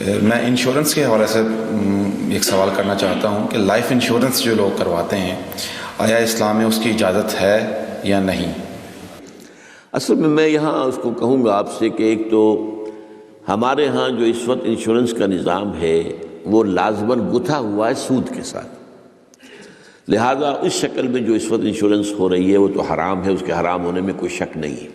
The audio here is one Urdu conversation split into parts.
میں انشورنس کے حوالے سے ایک سوال کرنا چاہتا ہوں کہ لائف انشورنس جو لوگ کرواتے ہیں آیا اسلام میں اس کی اجازت ہے یا نہیں؟ اصل میں یہاں اس کو کہوں گا آپ سے کہ ایک تو ہمارے ہاں جو اس وقت انشورنس کا نظام ہے وہ لازماً گتھا ہوا ہے سود کے ساتھ، لہذا اس شکل میں جو اس وقت انشورنس ہو رہی ہے وہ تو حرام ہے، اس کے حرام ہونے میں کوئی شک نہیں ہے۔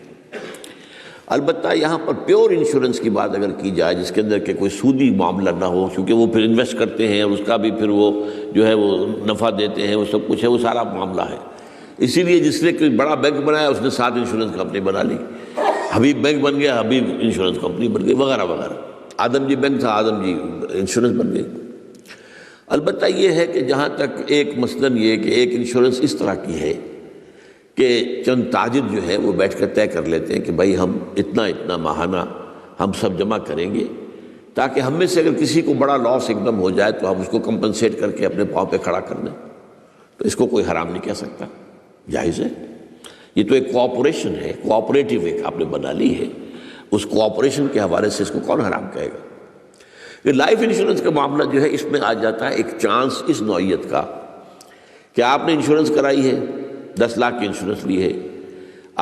البتہ یہاں پر پیور انشورنس کی بات اگر کی جائے جس کے اندر کہ کوئی سودی معاملہ نہ ہو، کیونکہ وہ پھر انویسٹ کرتے ہیں اور اس کا بھی پھر وہ جو ہے وہ نفع دیتے ہیں، وہ سب کچھ ہے، وہ سارا معاملہ ہے۔ اسی لیے جس نے کوئی بڑا بینک بنایا اس نے 7 انشورنس کمپنی بنا لی، حبیب بینک بن گیا، حبیب انشورنس کمپنی بن گئی، وغیرہ وغیرہ۔ آدم جی بینک تھا، آدم جی انشورنس بن گئی۔ البتہ یہ ہے کہ جہاں تک ایک مثلاً یہ کہ ایک انشورنس اس طرح کی ہے کہ چند تاجر جو ہے وہ بیٹھ کر طے کر لیتے ہیں کہ بھائی ہم اتنا ماہانہ ہم سب جمع کریں گے تاکہ ہم میں سے اگر کسی کو بڑا لاس ایک دم ہو جائے تو ہم اس کو کمپنسیٹ کر کے اپنے پاؤں پہ کھڑا کر دیں، تو اس کو کوئی حرام نہیں کہہ سکتا، جائز ہے۔ یہ تو ایک کوآپریشن ہے، کوآپریٹیو ایک آپ نے بنا لی ہے، اس کوآپریشن کے حوالے سے اس کو کون حرام کہے گا؟ کہ لائف انشورنس کا معاملہ جو ہے اس میں آ جاتا ہے ایک چانس اس نوعیت کا کہ آپ نے انشورنس کرائی ہے، 10 لاکھ کی انشورنس لی ہے،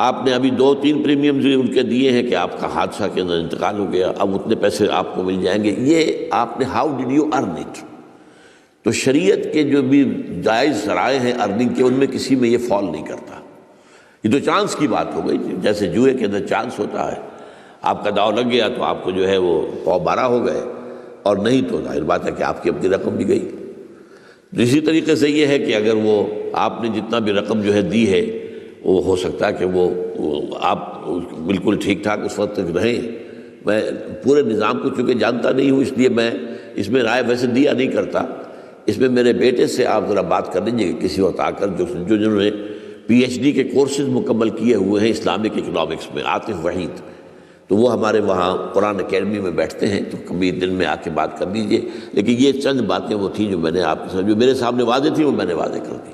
آپ نے ابھی 2-3 پریمیمز ان کے دیے ہیں کہ آپ کا حادثہ کے اندر انتقال ہو گیا، اب اتنے پیسے آپ کو مل جائیں گے، یہ آپ نے how did you earn it? تو شریعت کے جو بھی جائز ذرائع ہیں ارننگ کے ان میں کسی میں یہ فال نہیں کرتا، یہ تو چانس کی بات ہو گئی، جیسے جوئے کے اندر چانس ہوتا ہے، آپ کا داؤ لگ گیا تو آپ کو جو ہے وہ 12 ہو گئے، اور نہیں تو ظاہر بات ہے کہ آپ کی اپنی رقم بھی گئی۔ اسی طریقے سے یہ ہے کہ اگر وہ آپ نے جتنا بھی رقم جو ہے دی ہے وہ ہو سکتا ہے کہ وہ آپ بالکل ٹھیک ٹھاک اس وقت تک رہیں۔ میں پورے نظام کو چونکہ جانتا نہیں ہوں، اس لیے میں اس میں رائے ویسے دیا نہیں کرتا، اس میں میرے بیٹے سے آپ ذرا بات کر لیجیے کہ کسی وقت آ کر جنہوں نے PhD کے کورسز مکمل کیے ہوئے ہیں اسلامک اکنامکس میں، عاطف وحید، تو وہ ہمارے وہاں قرآن اکیڈمی میں بیٹھتے ہیں، تو کبھی دن میں آ کے بات کر لیجیے۔ لیکن یہ چند باتیں وہ تھیں جو میں نے آپ کے ساتھ جو میرے سامنے واضح تھیں وہ میں نے واضح کر دی۔